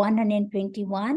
121।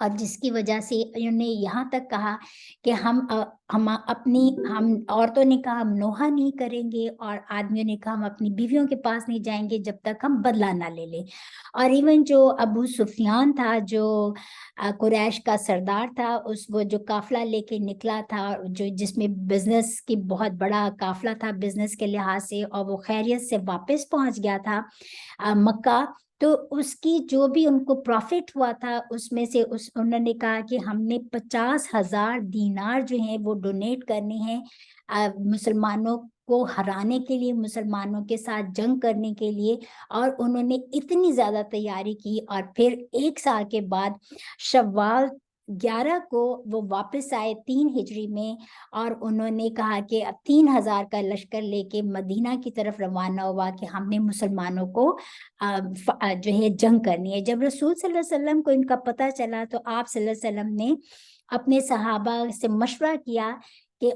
اور جس کی وجہ سے انہوں نے یہاں تک کہا کہ ہم عورتوں نے کہا ہم نوحہ نہیں کریں گے، اور آدمیوں نے کہا ہم اپنی بیویوں کے پاس نہیں جائیں گے جب تک ہم بدلہ نہ لے لیں۔ اور ایون جو ابو سفیان تھا، جو قریش کا سردار تھا، وہ جو قافلہ لے کے نکلا تھا، جس میں بزنس کی بہت بڑا قافلہ تھا بزنس کے لحاظ سے، اور وہ خیریت سے واپس پہنچ گیا تھا مکہ، تو اس کی جو بھی ان کو پروفٹ ہوا تھا اس میں سے انہوں نے کہا کہ ہم نے 50,000 دینار جو ہیں وہ ڈونیٹ کرنے ہیں مسلمانوں کو ہرانے کے لیے، مسلمانوں کے ساتھ جنگ کرنے کے لیے۔ اور انہوں نے اتنی زیادہ تیاری کی، اور پھر 1 سال کے بعد شوال 11 کو وہ واپس آئے 3 ہجری میں، اور انہوں نے کہا کہ اب 3,000 کا لشکر لے کے مدینہ کی طرف روانہ ہوا کہ ہم نے مسلمانوں کو جو ہے جنگ کرنی ہے۔ جب رسول صلی اللہ علیہ وسلم کو ان کا پتہ چلا تو آپ صلی اللہ علیہ وسلم نے اپنے صحابہ سے مشورہ کیا کہ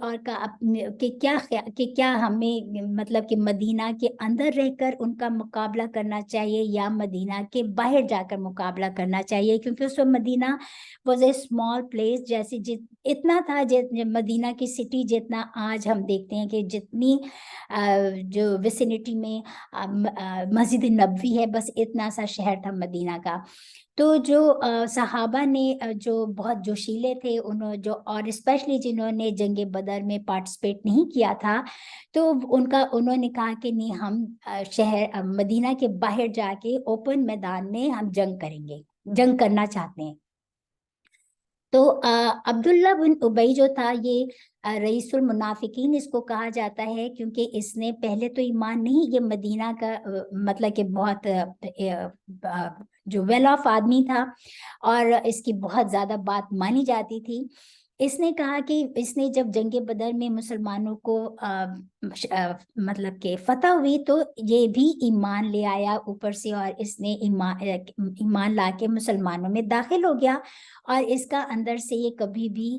کیا ہمیں مطلب کہ مدینہ کے اندر رہ کر ان کا مقابلہ کرنا چاہیے یا مدینہ کے باہر جا کر مقابلہ کرنا چاہیے، کیونکہ اس وقت مدینہ واز اے اسمال پلیس، جیسے اتنا تھا مدینہ کی سٹی جتنا آج ہم دیکھتے ہیں کہ جتنی جو ویسینٹی میں مسجد نبوی ہے، بس اتنا سا شہر تھا مدینہ کا۔ تو جو صحابہ نے جو بہت جوشیلے تھے، اور اسپیشلی جنہوں نے جنگ بدر میں پارٹیسپیٹ نہیں کیا تھا، تو انہوں نے کہا کہ نہیں، ہم شہر مدینہ کے باہر جا کے اوپن میدان میں ہم جنگ کریں گے، جنگ کرنا چاہتے ہیں۔ تو عبداللہ بن ابی جو تھا، یہ رئیس المنافقین اس کو کہا جاتا ہے، کیونکہ اس نے پہلے تو ایمان نہیں، یہ مدینہ کا مطلب کہ بہت جو ویل آف آدمی تھا، اور اس کی بہت زیادہ بات مانی جاتی تھی۔ اس نے کہا کہ اس نے جب جنگ بدر میں مسلمانوں کو مطلب کہ فتح ہوئی تو یہ بھی ایمان لے آیا اوپر سے، اور اس نے ایمان لا کے مسلمانوں میں داخل ہو گیا، اور اس کا اندر سے یہ کبھی بھی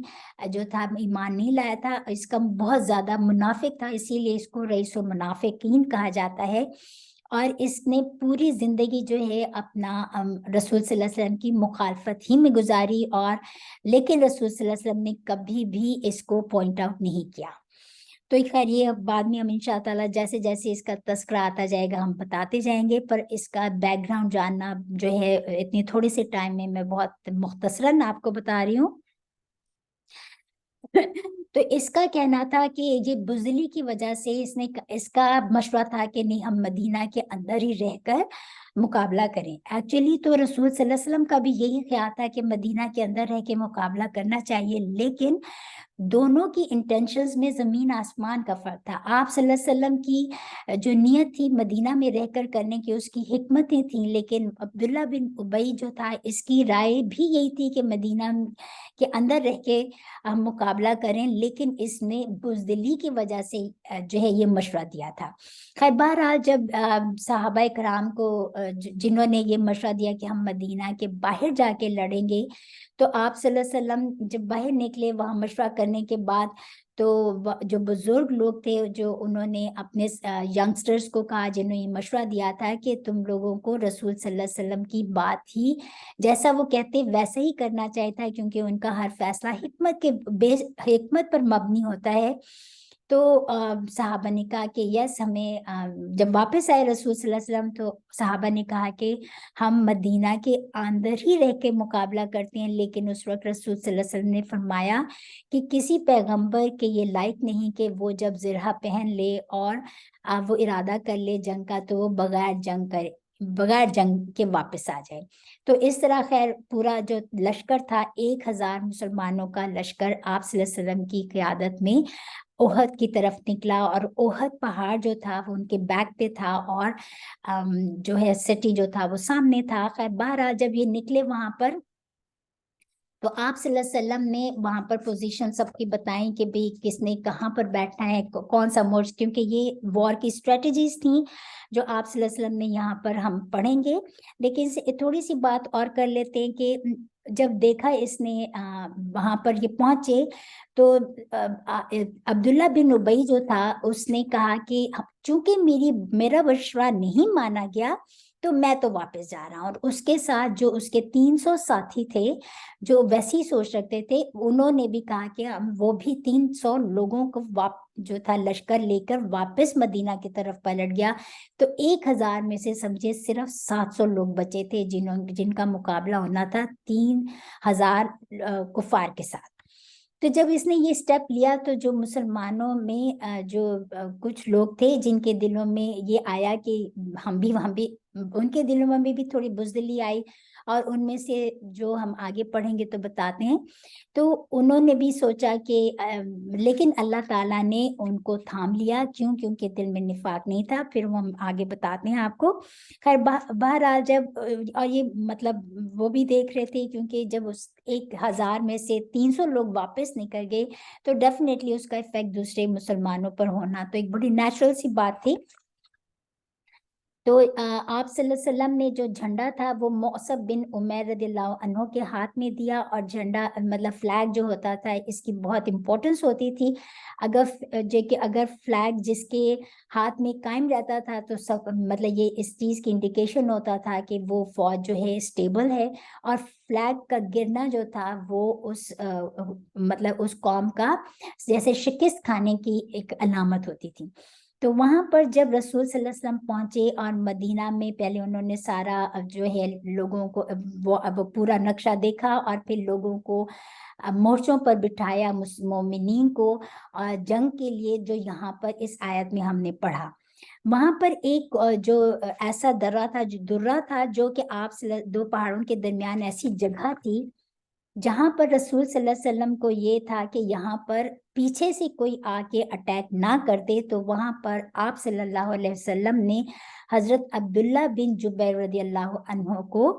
جو تھا ایمان نہیں لایا تھا، اس کا بہت زیادہ منافق تھا، اسی لیے اس کو رئیس المنافقین کہا جاتا ہے۔ اور اس نے پوری زندگی جو ہے اپنا رسول صلی اللہ علیہ وسلم کی مخالفت ہی میں گزاری، اور لیکن رسول صلی اللہ علیہ وسلم نے کبھی بھی اس کو پوائنٹ آؤٹ نہیں کیا۔ تو خیر یہ بعد میں ہم انشاءاللہ جیسے جیسے اس کا تذکرہ آتا جائے گا ہم بتاتے جائیں گے، پر اس کا بیک گراؤنڈ جاننا جو ہے اتنی تھوڑے سے ٹائم میں بہت مختصراً آپ کو بتا رہی ہوں۔ تو اس کا کہنا تھا کہ یہ بزدلی کی وجہ سے اس کا مشورہ تھا کہ نہیں، ہم مدینہ کے اندر ہی رہ کر مقابلہ کریں۔ ایکچولی تو رسول صلی اللہ علیہ وسلم کا بھی یہی خیال تھا کہ مدینہ کے اندر رہ کے مقابلہ کرنا چاہیے، لیکن دونوں کی انٹینشنز میں زمین آسمان کا فرق تھا۔ آپ صلی اللہ علیہ وسلم کی جو نیت تھی مدینہ میں رہ کر کرنے کی، اس کی حکمتیں تھیں، لیکن عبداللہ بن ابی جو تھا اس کی رائے بھی یہی تھی کہ مدینہ کے اندر رہ کے ہم مقابلہ کریں، لیکن اس نے بزدلی کی وجہ سے جو ہے یہ مشورہ دیا تھا۔ خیر بہرحال جب صحابہ کرام کو جنہوں نے یہ مشورہ دیا کہ ہم مدینہ کے باہر جا کے لڑیں گے، تو آپ صلی اللہ علیہ وسلم جب باہر نکلے وہاں مشورہ کرنے کے بعد، تو جو بزرگ لوگ تھے جو انہوں نے اپنے ینگسٹرز کو کہا جنہوں نے یہ مشورہ دیا تھا کہ تم لوگوں کو رسول صلی اللہ علیہ وسلم کی بات ہی جیسا وہ کہتے ویسا ہی کرنا چاہیے تھا، کیونکہ ان کا ہر فیصلہ حکمت پر مبنی ہوتا ہے۔ تو صحابہ نے کہا کہ یس، ہمیں جب واپس آئے رسول صلی اللہ علیہ وسلم تو صحابہ نے کہا کہ ہم مدینہ کے اندر ہی رہ کے مقابلہ کرتے ہیں، لیکن اس وقت رسول صلی اللہ علیہ وسلم نے فرمایا کہ کسی پیغمبر کے یہ لائق نہیں کہ وہ جب زرہ پہن لے اور وہ ارادہ کر لے جنگ کا تو وہ بغیر جنگ کے واپس آ جائے۔ تو اس طرح خیر پورا جو لشکر تھا 1,000 مسلمانوں کا لشکر آپ صلی اللہ علیہ وسلم کی قیادت میں احد کی طرف نکلا، اور احد پہاڑ جو تھا وہ ان کے بیک پہ تھا، اور جو ہے سٹی جو تھا وہ سامنے تھا۔ خیر بہرحال جب یہ نکلے وہاں پر تو آپ صلی اللہ علیہ وسلم نے وہاں پر پوزیشن سب کی بتائیں کہ بھئی کس نے کہاں پر بیٹھنا ہے، کون سا مورچ، کیونکہ یہ وار کی اسٹریٹجیز تھیں جو آپ صلی اللہ علیہ وسلم نے یہاں پر ہم پڑھیں گے۔ لیکن تھوڑی سی بات اور کر لیتے ہیں کہ جب دیکھا اس نے وہاں پر یہ پہنچے تو عبداللہ بن ابی جو تھا اس نے کہا کہ چونکہ میرا مشورہ نہیں مانا گیا تو میں تو واپس جا رہا ہوں. اور اس کے ساتھ جو اس کے 300 ساتھی تھے جو ویسی سوچ رکھتے تھے, انہوں نے بھی کہا کہ وہ بھی 300 لوگوں کو جو تھا لشکر لے کر واپس مدینہ کی طرف پلٹ گیا. تو 1000 میں سے سمجھے صرف 700 لوگ بچے تھے جن کا مقابلہ ہونا تھا 3000 کفار کے ساتھ. تو جب اس نے یہ سٹیپ لیا تو جو مسلمانوں میں جو کچھ لوگ تھے جن کے دلوں میں یہ آیا کہ ہم بھی ان کے دلوں میں بھی تھوڑی بزدلی آئی, اور ان میں سے جو ہم آگے پڑھیں گے تو بتاتے ہیں, تو انہوں نے بھی سوچا کہ لیکن اللہ تعالیٰ نے ان کو تھام لیا. کیوں؟ کیونکہ دل میں نفاق نہیں تھا. پھر وہ ہم آگے بتاتے ہیں آپ کو. خیر بہرحال جب اور یہ مطلب وہ بھی دیکھ رہے تھے کیونکہ جب اس 1000 میں سے 300 لوگ واپس نکل گئے تو ڈیفینیٹلی اس کا افیکٹ دوسرے مسلمانوں پر ہونا تو ایک بڑی نیچرل سی بات تھی. تو آپ صلی اللہ علیہ وسلم نے جو جھنڈا تھا وہ مؤصب بن عمیر رضی اللہ عنہ کے ہاتھ میں دیا, اور جھنڈا مطلب فلیگ جو ہوتا تھا اس کی بہت امپورٹنس ہوتی تھی. اگر فلیگ جس کے ہاتھ میں قائم رہتا تھا تو سب مطلب یہ اس چیز کی انڈیکیشن ہوتا تھا کہ وہ فوج جو ہے اسٹیبل ہے, اور فلیگ کا گرنا جو تھا وہ اس مطلب اس قوم کا جیسے شکست کھانے کی ایک علامت ہوتی تھی. تو وہاں پر جب رسول صلی اللہ علیہ وسلم پہنچے اور مدینہ میں پہلے انہوں نے سارا جو ہے لوگوں کو وہ پورا نقشہ دیکھا, اور پھر لوگوں کو مورچوں پر بٹھایا مومنین کو جنگ کے لیے, جو یہاں پر اس آیت میں ہم نے پڑھا. وہاں پر ایک جو ایسا درہ تھا جو کہ آپ دو پہاڑوں کے درمیان ایسی جگہ تھی جہاں پر رسول صلی اللہ علیہ وسلم کو یہ تھا کہ یہاں پر پیچھے سے کوئی آ کے اٹیک نہ کرتے, تو وہاں پر آپ صلی اللہ علیہ وسلم نے حضرت عبداللہ بن جبیر رضی اللہ عنہ کو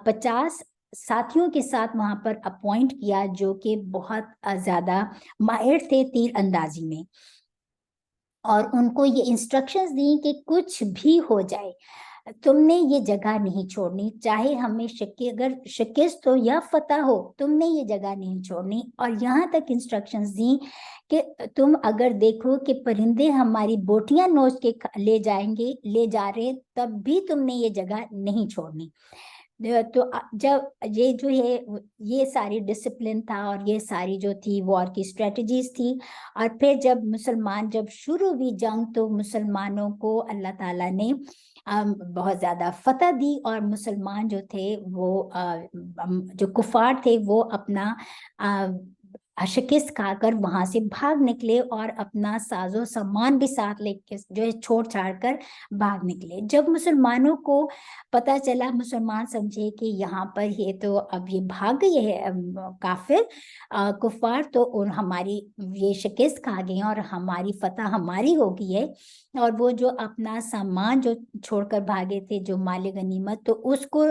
50 ساتھیوں کے ساتھ وہاں پر اپوائنٹ کیا جو کہ بہت زیادہ ماہر تھے تیر اندازی میں, اور ان کو یہ انسٹرکشنز دیں کہ کچھ بھی ہو جائے تم نے یہ جگہ نہیں چھوڑنی, چاہے ہمیں اگر شکست ہو یا فتح ہو تم نے یہ جگہ نہیں چھوڑنی. اور یہاں تک انسٹرکشنز دیں کہ تم اگر دیکھو کہ پرندے ہماری بوٹیاں نوچ کے لے جا رہے تب بھی تم نے یہ جگہ نہیں چھوڑنی. تو جب یہ جو ہے یہ ساری ڈسپلن تھا اور یہ ساری جو تھی وار کی اسٹریٹجیز تھی. اور پھر جب شروع ہوئی جنگ تو مسلمانوں کو اللہ تعالیٰ نے بہت زیادہ فتح دی, اور مسلمان جو تھے وہ جو کفار تھے وہ اپنا شکست کھا کر وہاں سے بھاگ نکلے, اور اپنا ساز و سامان بھی ساتھ لے کے جو ہے چھوڑ چھاڑ کر بھاگ نکلے. جب مسلمانوں کو پتہ چلا, مسلمان سمجھے کہ یہاں پر یہ تو اب یہ بھاگ گئی ہے کافر کفار, تو ہماری یہ شکست کھا گئی اور ہماری فتح ہماری ہو گئی ہے, اور وہ جو اپنا سامان جو چھوڑ کر بھاگے تھے جو مال غنیمت, تو اس کو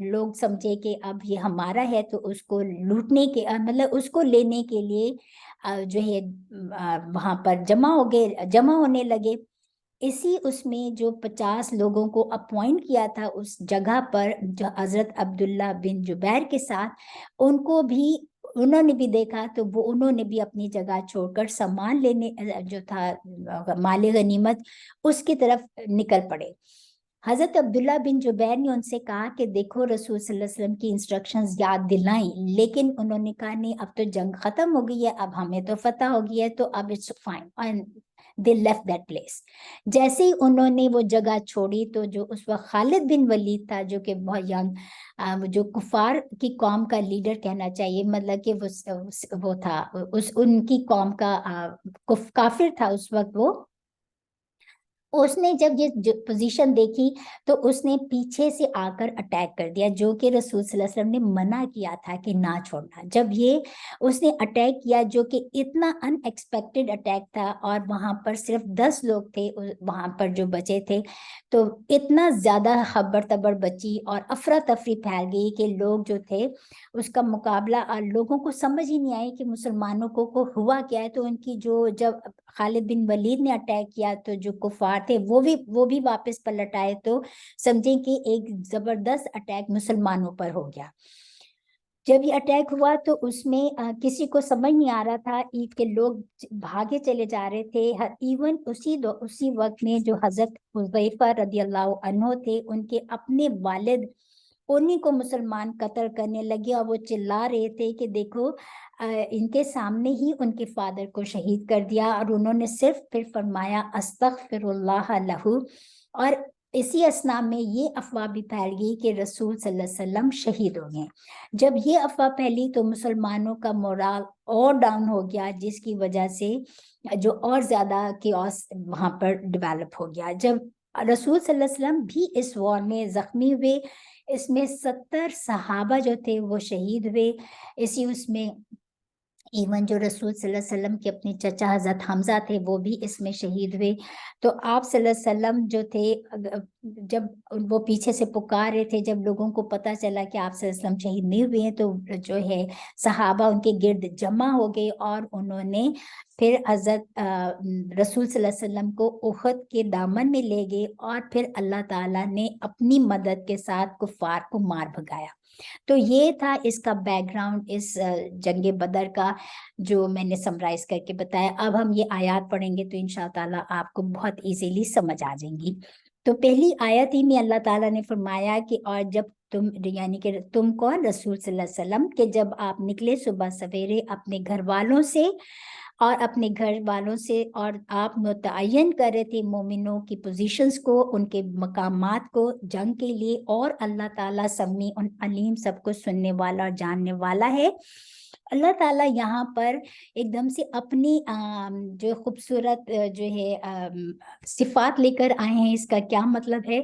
لوگ سمجھے کہ اب یہ ہمارا ہے, تو اس کو لوٹنے کے مطلب اس کو لینے کے لیے جو ہے وہاں پر جمع ہونے لگے. اس میں جو 50 لوگوں کو اپوائنٹ کیا تھا اس جگہ پر جو حضرت عبداللہ بن جبیر کے ساتھ, انہوں نے بھی دیکھا تو انہوں نے بھی اپنی جگہ چھوڑ کر سامان لینے جو تھا مال غنیمت اس کی طرف نکل پڑے. حضرت عبداللہ بن جبیر نے ان سے کہا کہ دیکھو رسول صلی اللہ علیہ وسلم کی انسٹرکشنز یاد دلائیں, لیکن انہوں نے کہا نہیں اب تو جنگ ختم ہو گئی ہے, اب ہمیں تو فتح ہو گئی ہے, تو اب it's fine, and they left that place. جیسے ہی انہوں نے وہ جگہ چھوڑی تو جو اس وقت خالد بن ولید تھا جو کہ بہت ینگ جو کفار کی قوم کا لیڈر کہنا چاہیے, مطلب کہ وہ تھا ان کی قوم کا کافر تھا اس وقت, اس نے جب یہ پوزیشن دیکھی تو اس نے پیچھے سے آ کر اٹیک کر دیا, جو کہ رسول صلی اللہ علیہ وسلم نے منع کیا تھا کہ نہ چھوڑنا. جب اس نے اٹیک کیا جو کہ اتنا ان ایکسپیکٹڈ اٹیک تھا, اور وہاں پر صرف 10 لوگ تھے وہاں پر جو بچے تھے, تو اتنا زیادہ خبر تبر بچی اور افراتفری پھیل گئی کہ لوگ جو تھے اس کا مقابلہ, اور لوگوں کو سمجھ ہی نہیں آئی کہ مسلمانوں کو ہوا کیا ہے. تو ان کی جب خالد بن ولید نے اٹیک کیا تو جو کفار تھے وہ بھی واپس پلٹ آئے, تو سمجھیں کہ ایک زبردست اٹیک مسلمانوں پر ہو گیا. جب یہ اٹیک ہوا تو اس میں کسی کو سمجھ نہیں آ رہا تھا، عید کے لوگ بھاگے چلے جا رہے تھے. ایون اسی وقت میں جو حضرت حذیفہ رضی اللہ عنہ تھے، ان کے اپنے والد انہیں کو مسلمان قتل کرنے لگے، اور وہ چلا رہے تھے کہ دیکھو ان کے سامنے ہی ان کے فادر کو شہید کر دیا. اور انہوں نے صرف پھر فرمایا استغفر اللہ لہو. اور اسی اسنا میں یہ افواہ بھی پھیل گئی کہ رسول صلی اللہ علیہ وسلم شہید ہو گئے. جب یہ افواہ پھیلی تو مسلمانوں کا مورال اور ڈاؤن ہو گیا، جس کی وجہ سے جو اور زیادہ کیوس وہاں پر ڈیولپ ہو گیا. جب رسول صلی اللہ علیہ وسلم بھی اس وار میں زخمی ہوئے، اس میں 70 صحابہ جو تھے وہ شہید ہوئے. اس میں ایون جو رسول صلی اللہ علیہ وسلم کے اپنے چچا حضرت حمزہ تھے وہ بھی اس میں شہید ہوئے. تو آپ صلی اللہ علیہ وسلم جو تھے، جب وہ پیچھے سے پکار رہے تھے، جب لوگوں کو پتا چلا کہ آپ صلی اللہ علیہ وسلم شہید نہیں ہوئے ہیں، تو جو ہے صحابہ ان کے گرد جمع ہو گئے، اور انہوں نے پھر حضرت رسول صلی اللہ علیہ وسلم کو احد کے دامن میں لے گئے، اور پھر اللہ تعالیٰ نے اپنی مدد کے ساتھ کفار کو مار بھگایا. تو یہ تھا اس کا بیک گراؤنڈ، اس جنگ بدر کا، جو میں نے سمرائز کر کے بتایا. اب ہم یہ آیات پڑھیں گے تو انشاءاللہ آپ کو بہت ایزیلی سمجھ آ جائیں گی. تو پہلی آیت ہی میں اللہ تعالیٰ نے فرمایا کہ اور جب تم، یعنی کہ تم کون؟ رسول صلی اللہ علیہ وسلم، کہ جب آپ نکلے صبح سویرے اپنے گھر والوں سے اور آپ متعین کر رہے تھے مومنوں کی پوزیشنز کو، ان کے مقامات کو جنگ کے لیے، اور اللہ تعالیٰ سمیع علیم، سب کو سننے والا اور جاننے والا ہے. اللہ تعالیٰ یہاں پر ایک دم سے اپنی جو خوبصورت جو ہے صفات لے کر آئے ہیں. اس کا کیا مطلب ہے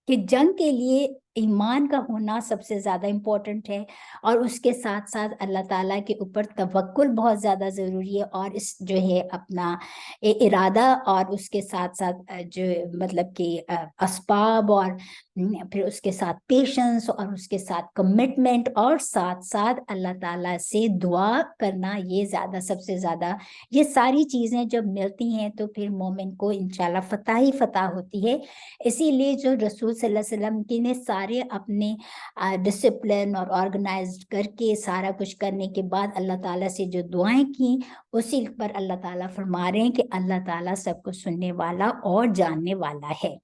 کہ جنگ کے لیے ایمان کا ہونا سب سے زیادہ امپورٹنٹ ہے، اور اس کے ساتھ ساتھ اللہ تعالیٰ کے اوپر توکل بہت زیادہ ضروری ہے، اور اس جو ہے اپنا ارادہ، اور اس کے ساتھ ساتھ جو مطلب کہ اسباب، اور پھر اس کے ساتھ پیشنس، اور اس کے ساتھ کمٹمنٹ، اور ساتھ ساتھ اللہ تعالیٰ سے دعا کرنا. یہ زیادہ سب سے زیادہ یہ ساری چیزیں جب ملتی ہیں تو پھر مومن کو انشاءاللہ فتح ہی فتح ہوتی ہے. اسی لیے جو رسول صلی اللہ علیہ وسلم کی نے سارے اپنے ڈسپلن اور آرگنائزڈ کر کے سارا کچھ کرنے کے بعد اللہ تعالیٰ سے جو دعائیں کی، اسی پر اللہ تعالیٰ فرما رہے ہیں کہ اللہ تعالیٰ سب کو سننے والا اور جاننے والا ہے.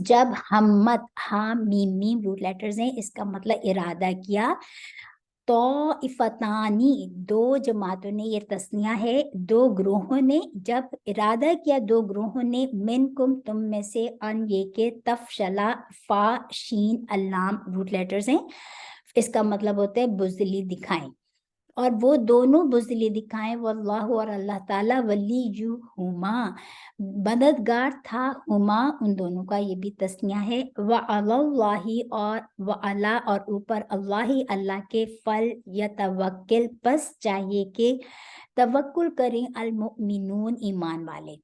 جب ہمت، ہاں میم میم روٹ لیٹرز ہیں، اس کا مطلب ارادہ کیا. طائفتانی، دو جماعتوں نے، یہ تسنیہ ہے، دو گروہوں نے. جب ارادہ کیا دو گروہوں نے، منکم، تم میں سے، ان یہ کہ تفشلا، فا شین اللام روٹ لیٹرز ہیں. اس کا مطلب ہوتا ہے بزدلی دکھائیں، اور وہ دونوں بزدلی دکھائیں. واللہ، اور اللہ تعالیٰ، ولیہما، مددگار تھا، ہما، ان دونوں کا، یہ بھی تسنیہ ہے. وعلی اللہ، اور وعلی، اور اوپر، اللہ، اللہ کے، فل یتوکل، پس چاہیے کہ توکل کریں، المؤمنون، ایمان والے.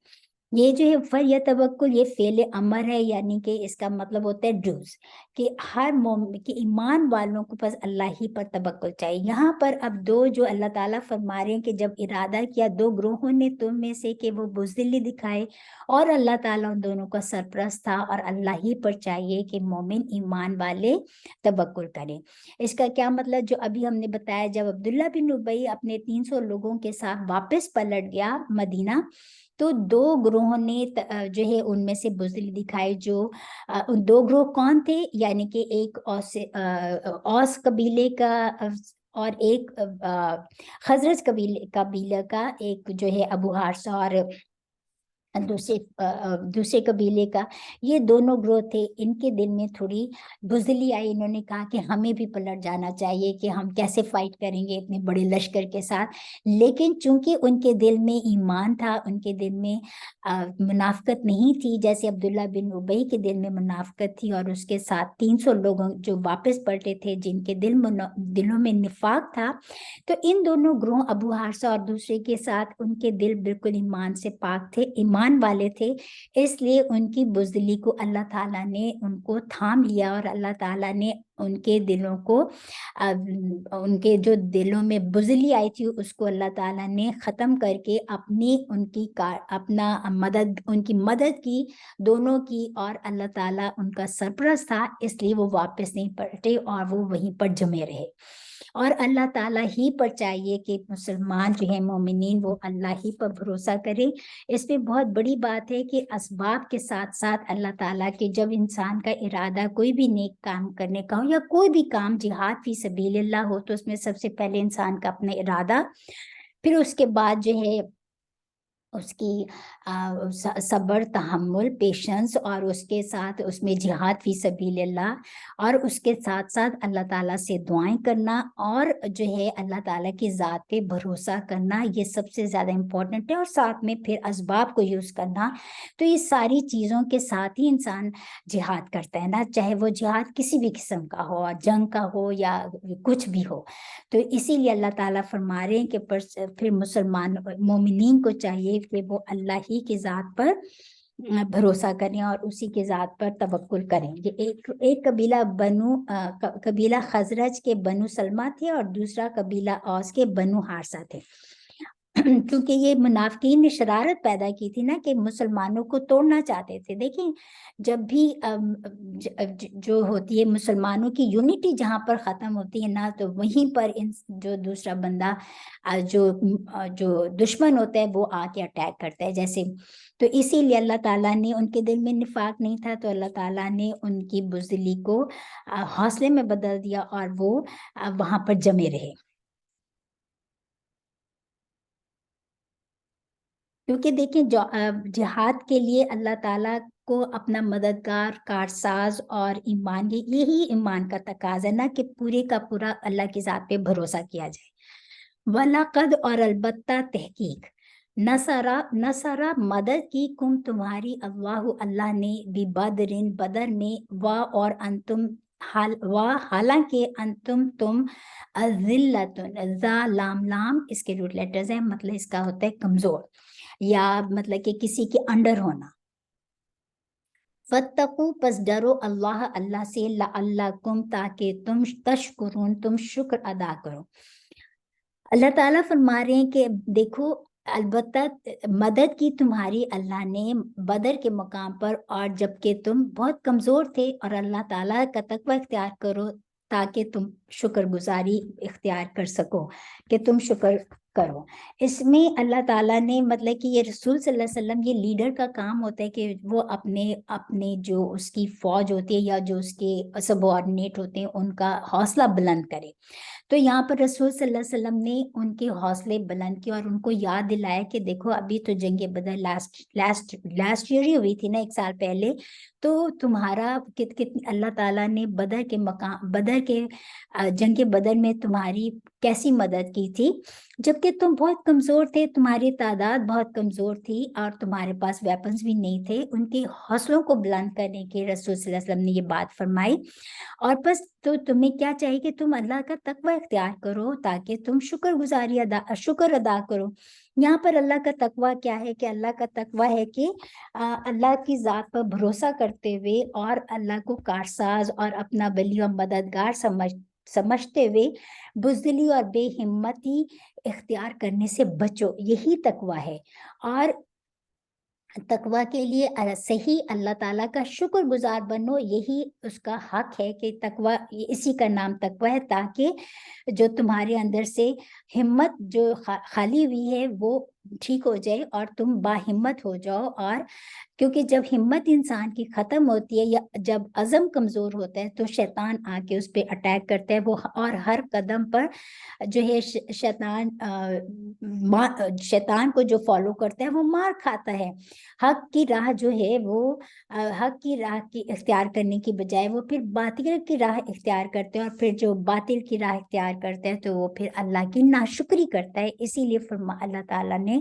یہ جو ہے فلیتوکل، یہ فعل امر ہے، یعنی کہ اس کا مطلب ہوتا ہے ڈوز، کہ ہر مومن کے ایمان والوں کو بس اللہ ہی پر توکل چاہیے. یہاں پر اب دو جو اللہ تعالیٰ فرما رہے ہیں کہ جب ارادہ کیا دو گروہوں نے تم میں سے کہ وہ بزدلی دکھائے، اور اللہ تعالیٰ ان دونوں کا سرپرست تھا، اور اللہ ہی پر چاہیے کہ مومن ایمان والے توکل کریں. اس کا کیا مطلب؟ جو ابھی ہم نے بتایا، جب عبداللہ بن ابی اپنے 300 لوگوں کے ساتھ واپس پلٹ گیا مدینہ، تو دو گروہوں نے جو ہے ان میں سے بزدلی دکھائی. جو دو گروہ کون تھے؟ یعنی کہ ایک اوس قبیلے کا، اور ایک خزرج قبیلے کا، ایک جو ہے ابو حارثہ، اور دوسرے قبیلے کا. یہ دونوں گروہ تھے. ان کے دل میں تھوڑی بزدلی آئی. انہوں نے کہا کہ ہمیں بھی پلٹ جانا چاہیے، کہ ہم کیسے فائٹ کریں گے اتنے بڑے لشکر کے ساتھ. لیکن چونکہ ان کے دل میں ایمان تھا، ان کے دل میں منافقت نہیں تھی، جیسے عبداللہ بن ابی کے دل میں منافقت تھی، اور اس کے ساتھ 300 لوگوں جو واپس پلٹے تھے جن کے دلوں میں نفاق تھا. تو ان دونوں گروہ، ابو حارثہ اور دوسرے کے ساتھ، ان کے دل بالکل ایمان سے پاک تھے، ایمان ایمان والے تھے، اس لیے ان کی بزدلی کو اللہ تعالیٰ نے ان کو تھام لیا، اور اللہ تعالیٰ نے ان کے دلوں کو ان کے جو دلوں میں بزدلی آئی تھی اس کو اللہ تعالیٰ نے ختم کر کے اپنی ان کی مدد کی دونوں کی، اور اللہ تعالیٰ ان کا سرپرست تھا، اس لیے وہ واپس نہیں پلٹے اور وہ وہیں پر جمے رہے۔ اور اللہ تعالیٰ ہی پر چاہیے کہ مسلمان جو ہیں مومنین وہ اللہ ہی پر بھروسہ کریں۔ اس میں بہت بڑی بات ہے کہ اسباب کے ساتھ ساتھ اللہ تعالیٰ کے جب انسان کا ارادہ کوئی بھی نیک کام کرنے کا ہو یا کوئی بھی کام جہاد فی سبیل اللہ ہو، تو اس میں سب سے پہلے انسان کا اپنا ارادہ، پھر اس کے بعد جو ہے اس کی صبر، تحمل، پیشنس، اور اس کے ساتھ اس میں جہاد فی سبیل اللہ، اور اس کے ساتھ ساتھ اللہ تعالیٰ سے دعائیں کرنا، اور جو ہے اللہ تعالیٰ کی ذات پہ بھروسہ کرنا، یہ سب سے زیادہ امپورٹنٹ ہے، اور ساتھ میں پھر اسباب کو یوز کرنا۔ تو یہ ساری چیزوں کے ساتھ ہی انسان جہاد کرتا ہے نا، چاہے وہ جہاد کسی بھی قسم کا ہو، جنگ کا ہو یا کچھ بھی ہو۔ تو اسی لیے اللہ تعالیٰ فرما رہے ہیں کہ پھر مسلمان مومنین کو چاہیے کہ وہ اللہ ہی کی ذات پر بھروسہ کریں اور اسی کے ذات پر توکل کریں۔ یہ ایک قبیلہ خزرج کے بنو سلمہ تھے، اور دوسرا قبیلہ اوس کے بنو حارثہ تھے۔ کیونکہ یہ منافقین نے شرارت پیدا کی تھی نا کہ مسلمانوں کو توڑنا چاہتے تھے۔ دیکھیں جب بھی جو ہوتی ہے مسلمانوں کی یونٹی جہاں پر ختم ہوتی ہے نا، تو وہیں پر جو دوسرا بندہ جو دشمن ہوتا ہے وہ آ کے اٹیک کرتا ہے جیسے۔ تو اسی لیے اللہ تعالیٰ نے ان کے دل میں نفاق نہیں تھا، تو اللہ تعالیٰ نے ان کی بزدلی کو حوصلے میں بدل دیا اور وہ وہاں پر جمے رہے۔ کیونکہ دیکھیں جہاد کے لیے اللہ تعالیٰ کو اپنا مددگار، کارساز اور ایمان، یہی ایمان کا تقاضا ہے نا کہ پورے کا پورا اللہ کی ذات پہ بھروسہ کیا جائے۔ وَلَقَدْ، اور البتہ تحقیق، نصرہ مدد کی کم تمہاری اللہ نے بِبَدْرٍ بدر میں، اور انتم حالانکہ انتم تم لام اس کے روٹ لیٹرز ہیں، مطلب اس کا ہوتا ہے کمزور، یا مطلب کہ کسی کے انڈر ہونا۔ فَاتَّقُوا، پس ڈرو اللہ سے، لَعَلَّكُمْ، تاکہ تم تشکرون، تم شکر ادا کرو۔ اللہ تعالیٰ فرما رہے ہیں کہ دیکھو البتہ مدد کی تمہاری اللہ نے بدر کے مقام پر، اور جبکہ تم بہت کمزور تھے، اور اللہ تعالیٰ کا تقوی اختیار کرو تاکہ تم شکر گزاری اختیار کر سکو، کہ تم شکر کرو۔ اس میں اللہ تعالیٰ نے مطلب کہ یہ رسول صلی اللہ علیہ وسلم، یہ لیڈر کا کام ہوتا ہے کہ وہ اپنے جو اس کی فوج ہوتی ہے یا جو اس کے سبارڈینیٹ ہوتے ہیں ان کا حوصلہ بلند کرے۔ تو یہاں پر رسول صلی اللہ علیہ وسلم نے ان کے حوصلے بلند کیے اور ان کو یاد دلایا کہ دیکھو ابھی تو جنگ بدر لاسٹ ایئر ہی ہوئی تھی نا، 1 سال پہلے، تو تمہارا اللہ تعالیٰ نے بدر کے جنگ بدر میں تمہاری کیسی مدد کی تھی، جبکہ تم بہت کمزور تھے، تمہاری تعداد بہت کمزور تھی اور تمہارے پاس ویپنز بھی نہیں تھے۔ ان کے حوصلوں کو بلند کرنے کے رسول صلی اللہ علیہ وسلم نے یہ بات فرمائی، اور بس تو تمہیں کیا چاہیے کہ تم اللہ کا تقوی اختیار کرو تاکہ تم شکر ادا کرو۔ یہاں پر اللہ کا تقوی کیا ہے کہ اللہ کا تقوی ہے کہ اللہ کی ذات پر بھروسہ کرتے ہوئے اور اللہ کو کارساز اور اپنا ولی و مددگار سمجھتے ہوئے بزدلی اور بے ہمتی اختیار کرنے سے بچو، یہی تقوی ہے۔ اور تقوی کے لیے صحیح اللہ تعالیٰ کا شکر گزار بنو، یہی اس کا حق ہے کہ تقوی، اسی کا نام تقوی ہے، تاکہ جو تمہارے اندر سے ہمت جو خالی ہوئی ہے وہ ٹھیک ہو جائے اور تم باہمت ہو جاؤ۔ اور کیونکہ جب ہمت انسان کی ختم ہوتی ہے یا جب عزم کمزور ہوتا ہے تو شیطان آ کے اس پہ اٹیک کرتا ہے، وہ اور ہر قدم پر جو ہے شیطان کو جو فالو کرتا ہے وہ مار کھاتا ہے۔ حق کی راہ جو ہے وہ حق کی راہ کی اختیار کرنے کی بجائے وہ پھر باطل کی راہ اختیار کرتے ہیں، اور پھر جو باطل کی راہ اختیار کرتا ہے تو وہ پھر اللہ کی ناشکری کرتا ہے۔ اسی لیے اللہ تعالیٰ نے نے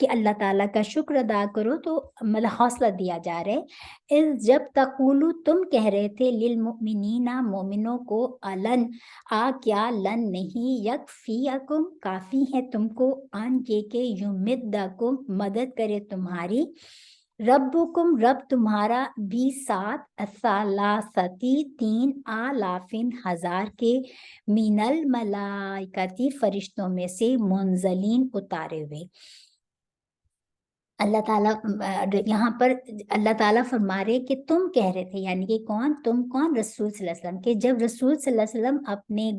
کہ اللہ تعالیٰ کا شکر ادا کرو، تو مطلب حوصلہ دیا جا رہا ہے۔ جب تقولو تم کہہ رہے تھے للمؤمنین مومنوں کو، الن کیا لن نہیں، یکفیکم کافی ہے تم کو، ان کے کہ یمدکم مدد کرے تمہاری، ربکم رب تمہارا، بھی ساتھ، ثلاثتی 3,000 کے، من الملائکتی فرشتوں میں سے، منزلین اتارے ہوئے۔ اللہ تعالیٰ یہاں پر اللہ تعالیٰ فرما رہے کہ تم کہہ رہے تھے، یعنی کہ کون، تم کون، رسول صلی اللہ علیہ وسلم، کہ جب رسول صلی اللہ علیہ وسلم اپنے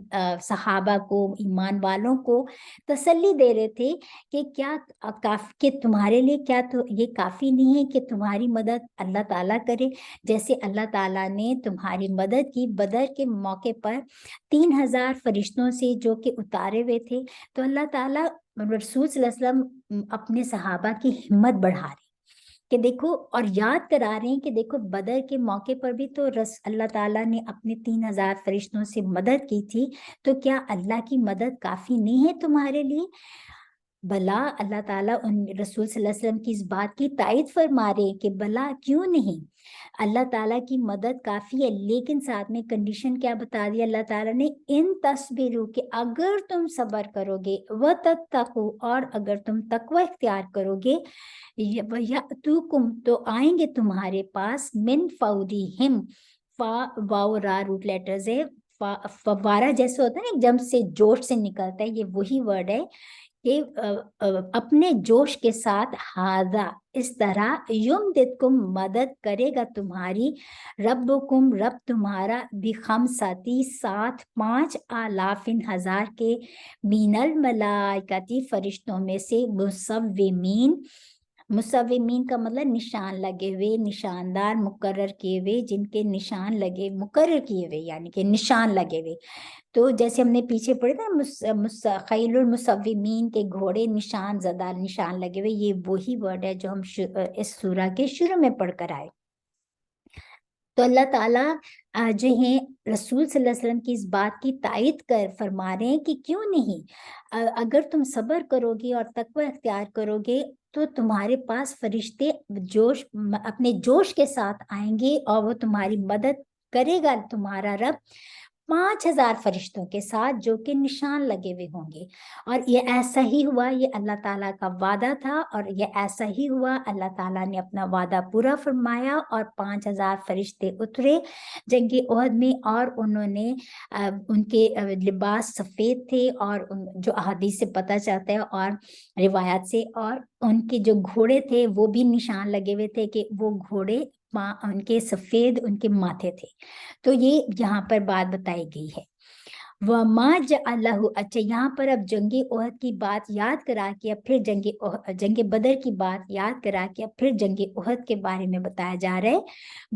صحابہ کو، ایمان والوں کو تسلی دے رہے تھے کہ کیا کہ تمہارے لیے کیا تو یہ کافی نہیں ہے کہ تمہاری مدد اللہ تعالیٰ کرے، جیسے اللہ تعالیٰ نے تمہاری مدد کی بدر کے موقع پر 3,000 فرشتوں سے جو کہ اتارے ہوئے تھے۔ تو اللہ تعالیٰ رسول صلی اللہ علیہ وسلم اپنے صحابہ کی ہمت بڑھا رہے کہ دیکھو، اور یاد کرا رہے ہیں کہ دیکھو بدر کے موقع پر بھی تو اللہ تعالیٰ نے اپنے 3,000 فرشتوں سے مدد کی تھی، تو کیا اللہ کی مدد کافی نہیں ہے تمہارے لیے؟ بلا، اللہ تعالیٰ ان رسول صلی اللہ علیہ وسلم کی اس بات کی تائید فرما رہے کہ بلا کیوں نہیں، اللہ تعالیٰ کی مدد کافی ہے، لیکن ساتھ میں کنڈیشن کیا بتا دی اللہ تعالیٰ نے، ان تصبرو، کہ اگر تم صبر کرو گے، وتتقو، اور اگر تم تقوی اختیار کرو گے، یأتوکم، تو آئیں گے تمہارے پاس، من فورہم، فا واو را روٹ لیٹرز ہے، فوارہ جیسے ہوتا ہے نا جم سے جوش سے نکلتا ہے، یہ وہی ورڈ ہے کہ اپنے جوش کے ساتھ، ہاذا، اس طرح، یمددکم، مدد کرے گا تمہاری، ربکم، رب تمہارا، بخمستی، 5,000 کے، من الملائکتی فرشتوں میں سے، مصومین، مصومین کا مطلب نشان لگے ہوئے، نشاندار، مقرر کیے ہوئے، جن کے نشان لگے، مقرر کیے ہوئے یعنی کہ نشان لگے ہوئے۔ تو جیسے ہم نے پیچھے پڑھے تھا خیل المصومین کے گھوڑے نشان زدہ، نشان لگے ہوئے، یہ وہی ورڈ ہے جو ہم اس سورہ کے شروع میں پڑھ کر آئے۔ تو اللہ تعالیٰ جو ہیں رسول صلی اللہ علیہ وسلم کی اس بات کی تائید کر فرما رہے ہیں کہ کیوں نہیں، اگر تم صبر کرو گے اور تقوی اختیار کرو گے تو تمہارے پاس فرشتے جوش، اپنے جوش کے ساتھ آئیں گے، اور وہ تمہاری مدد کرے گا تمہارا رب 5,000 فرشتوں کے ساتھ، جو کہ نشان لگے ہوئے ہوں گے۔ اور یہ ایسا ہی ہوا، یہ اللہ تعالیٰ کا وعدہ تھا، اور یہ ایسا ہی ہوا، اللہ تعالیٰ نے اپنا وعدہ پورا فرمایا، اور 5,000 فرشتے اترے جنگ احد میں، اور انہوں نے ان کے لباس سفید تھے، اور جو احادیث سے پتہ چلتا ہے اور روایات سے، اور ان کے جو گھوڑے تھے وہ بھی نشان لگے ہوئے تھے کہ وہ گھوڑے ان کے سفید ان کے ماتھے تھے۔ تو یہ یہاں پر بات بتائی گئی ہے۔ وَمَا جَعَلَهُ، اچھا یہاں پر اب جنگ احد کی بات یاد کرا کے، اب پھر جنگ بدر کی بات یاد کرا کے، اب پھر جنگ احد کے بارے میں بتایا جا رہا ہے۔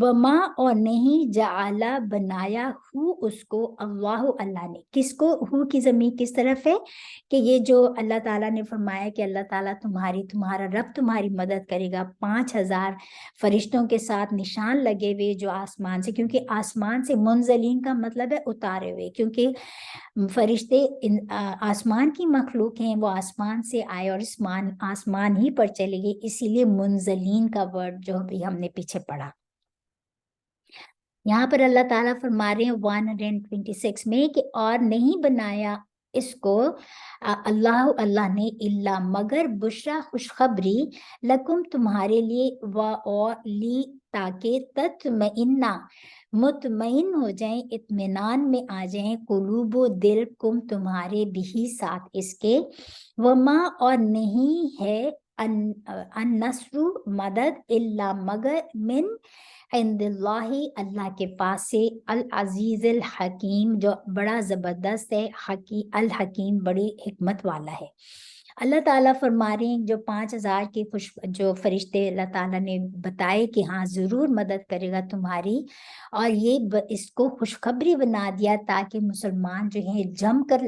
وَمَا، اور نہیں، جَعَلَ، بنایا، ہو اس کو، اللہ، اللہ نے، کس کو، ہو کی ضمیر کس طرف ہے، کہ یہ جو اللہ تعالیٰ نے فرمایا کہ اللہ تعالیٰ تمہارا رب تمہاری مدد کرے گا 5,000 فرشتوں کے ساتھ نشان لگے ہوئے جو آسمان سے، کیونکہ آسمان سے، منزلین کا مطلب ہے اتارے ہوئے، کیونکہ فرشتے آسمان کی مخلوق ہیں، وہ آسمان سے آئے اور آسمان ہی پر چلے گئے، اسی لیے منزلین کا ورڈ جو بھی ہم نے پیچھے پڑھا۔ یہاں پر اللہ تعالیٰ فرما رہے ہیں 126 میں کہ اور نہیں بنایا اس کو اللہ نے، الا، مگر، بشرا، خوشخبری، لکم، تمہارے لیے، اور لی، تاکہ، تطمئنہ، مطمئن ہو جائیں، اطمینان میں آ جائیں، قلوب و دل، کم، تمہارے، بھی، ساتھ اس کے، وما، اور نہیں ہے، النصر، مدد، الا، مگر، من عند اللہ، اللہ کے پاس سے، العزیز، الحکیم، جو بڑا زبردست ہے، الحکیم، بڑی حکمت والا ہے۔ اللہ تعالیٰ فرما رہے ہیں جو 5,000 کے جو فرشتے اللہ تعالیٰ نے بتائے کہ ہاں ضرور مدد کرے گا تمہاری، اور یہ اس کو خوشخبری بنا دیا تاکہ مسلمان جو ہیں جم کر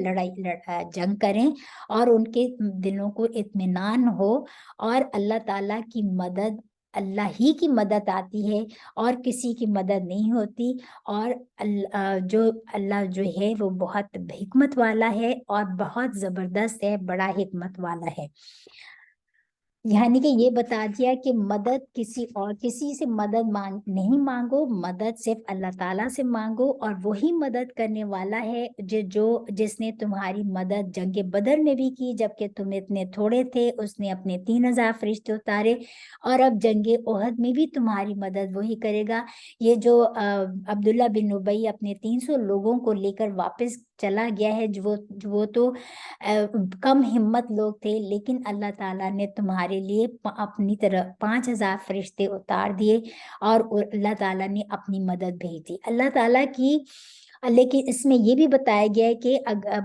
جنگ کریں، اور ان کے دلوں کو اطمینان ہو، اور اللہ تعالیٰ کی مدد اللہ ہی کی مدد آتی ہے اور کسی کی مدد نہیں ہوتی، اور اللہ جو ہے وہ بہت حکمت والا ہے اور بہت زبردست ہے، بڑا حکمت والا ہے۔ یعنی کہ یہ بتا دیا کہ مدد کسی سے مدد نہیں مانگو، مدد صرف اللہ تعالیٰ سے مانگو، اور وہی مدد کرنے والا ہے جس نے تمہاری مدد جنگ بدر میں بھی کی جبکہ تم اتنے تھوڑے تھے، اس نے اپنے 3000 فرشتے اتارے، اور اب جنگ احد میں بھی تمہاری مدد وہی کرے گا۔ یہ جو عبداللہ بن ابی اپنے 300 لوگوں کو لے کر واپس چلا گیا ہے، وہ تو کم ہمت لوگ تھے، لیکن اللہ تعالیٰ نے تمہارے لیے اپنی طرف 5000 فرشتے اتار دیے، اور اللہ تعالیٰ نے اپنی مدد بھیج دی اللہ تعالیٰ کی۔ لیکن اس میں یہ بھی بتایا گیا ہے کہ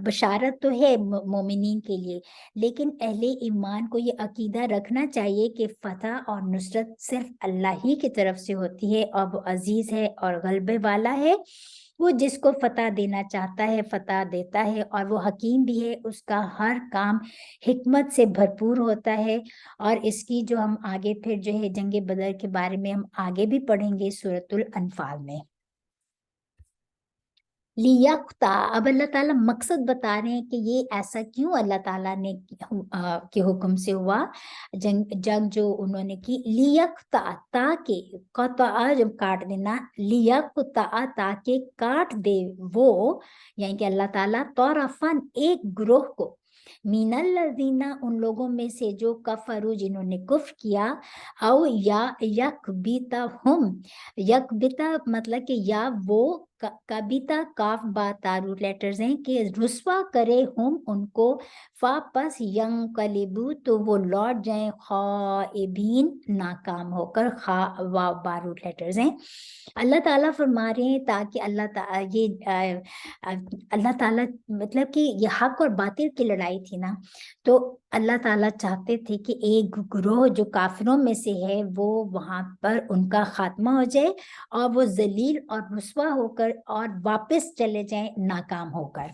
بشارت تو ہے مومنین کے لیے، لیکن اہل ایمان کو یہ عقیدہ رکھنا چاہیے کہ فتح اور نصرت صرف اللہ ہی کی طرف سے ہوتی ہے، اور وہ عزیز ہے اور غلبے والا ہے، وہ جس کو فتح دینا چاہتا ہے فتح دیتا ہے، اور وہ حکیم بھی ہے، اس کا ہر کام حکمت سے بھرپور ہوتا ہے۔ اور اس کی جو ہم آگے پھر جو ہے جنگ بدر کے بارے میں ہم آگے بھی پڑھیں گے سورۃ الانفال میں۔ لیقتا، اب اللہ تعالیٰ مقصد بتا رہے ہیں کہ یہ ایسا کیوں اللہ تعالیٰ نے کے حکم سے ہوا جنگ جو انہوں نے کی۔ لیقتا، تاکہ قطع جب کاٹ دینا، لیقتا تاکہ کاٹ دے وہ، یعنی کہ اللہ تعالیٰ طرفاً ایک گروہ کو، من الذین ان لوگوں میں سے جو کفروا جنہوں نے کفر کیا، او یا یکبتہم، یکبتا مطلب کہ یا وہ کبیتا کاف با تارو لیٹرز ہیں کہ رسوا کرے ہم ان کو، فاپس ینقلبو تو وہ لوٹ جائیں، خائبین ناکام ہو کر، خا وا بارو لیٹرز ہیں۔ اللہ تعالیٰ فرما رہے ہیں تاکہ اللہ تعالیٰ مطلب کہ یہ حق اور باطل کی لڑائی تھی نا، تو اللہ تعالیٰ چاہتے تھے کہ ایک گروہ جو کافروں میں سے ہے وہ وہاں پر ان کا خاتمہ ہو جائے، اور وہ ذلیل اور رسوا ہو کر اور واپس چلے جائیں ناکام ہو کر۔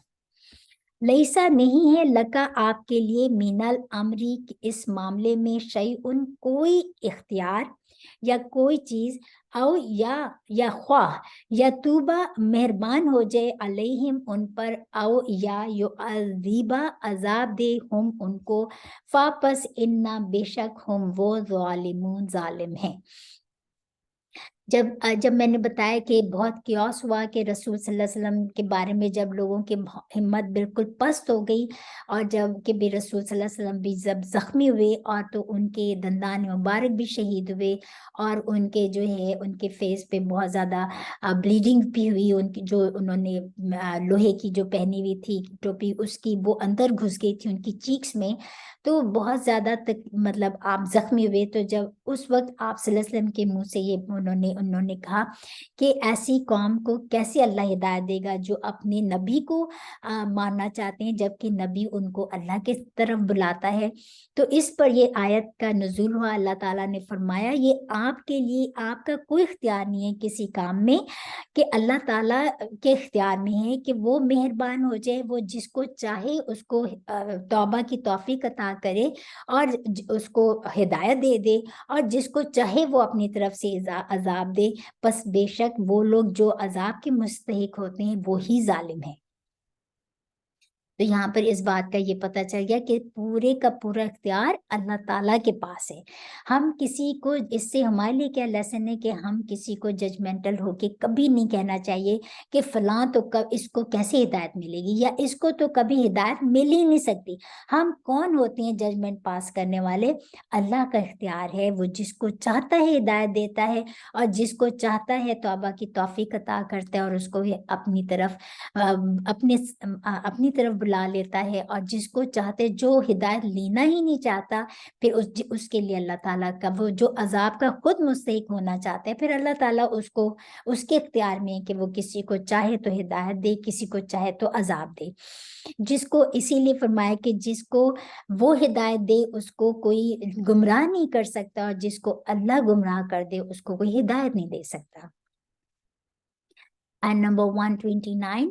لیسا نہیں ہے لکا آپ کے لیے، من الامری اس معاملے میں، شیئن کوئی اختیار یا کوئی چیز، او یا خواہ یا توبہ مہربان ہو جائے، علیہم ان پر، او یا یعذبا عذاب دے ہم ان کو، فاپس انا بے شک ہم وہ ظالمون ظالم ہیں۔ جب میں نے بتایا کہ بہت قیاس ہوا کہ رسول صلی اللہ علیہ وسلم کے بارے میں، جب لوگوں کی ہمت بالکل پست ہو گئی، اور جب کہ بھی رسول صلی اللہ علیہ وسلم بھی جب زخمی ہوئے، اور تو ان کے دندان مبارک بھی شہید ہوئے، اور ان کے جو ہے ان کے فیس پہ بہت زیادہ بلیڈنگ بھی ہوئی، ان کی جو انہوں نے لوہے کی جو پہنی ہوئی تھی ٹوپی، اس کی وہ اندر گھس گئی تھی ان کی چیکس میں، تو بہت زیادہ مطلب آپ زخمی ہوئے۔ تو جب اس وقت آپ صلی اللہ علیہ وسلم کے منہ سے یہ انہوں نے کہا کہ ایسی قوم کو کیسے اللہ ہدایت دے گا جو اپنے نبی کو ماننا چاہتے ہیں جبکہ نبی ان کو اللہ کے طرف بلاتا ہے۔ تو اس پر یہ آیت کا نزول ہوا، اللہ تعالیٰ نے فرمایا یہ آپ کے لیے، آپ کا کوئی اختیار نہیں ہے کسی کام میں، کہ اللہ تعالیٰ کے اختیار میں ہے کہ وہ مہربان ہو جائے، وہ جس کو چاہے اس کو توبہ کی توفیق عطا کرے اور اس کو ہدایت دے دے، اور جس کو چاہے وہ اپنی طرف سے عذاب دے، پس بے شک وہ لوگ جو عذاب کے مستحق ہوتے ہیں وہی ظالم ہیں۔ تو یہاں پر اس بات کا یہ پتہ چل گیا کہ پورے کا پورا اختیار اللہ تعالیٰ کے پاس ہے۔ ہم کسی کو، اس سے ہمارے لیے کیا لیسن ہے کہ ہم کسی کو ججمنٹل ہو کے کبھی نہیں کہنا چاہیے کہ فلاں تو اس کو کیسے ہدایت ملے گی، یا اس کو تو کبھی ہدایت مل ہی نہیں سکتی۔ ہم کون ہوتے ہیں ججمنٹ پاس کرنے والے؟ اللہ کا اختیار ہے، وہ جس کو چاہتا ہے ہدایت دیتا ہے، اور جس کو چاہتا ہے توبہ کی توفیق عطا کرتا ہے، اور اس کو اپنی طرف بلا لیتا ہے، اور جس کو چاہتے جو ہدایت لینا ہی نہیں چاہتا، پھر اس کے لیے اللہ تعالیٰ کا وہ جو عذاب کا خود مستحق ہونا چاہتا ہے، پھر اللہ تعالیٰ اس کے اختیار میں ہے کہ وہ کسی کو چاہے تو ہدایت دے، کسی کو چاہے تو عذاب دے۔ جس کو اسی لیے فرمایا کہ جس کو وہ ہدایت دے اس کو کوئی گمراہ نہیں کر سکتا، اور جس کو اللہ گمراہ کر دے اس کو کوئی ہدایت نہیں دے سکتا۔ And number 129,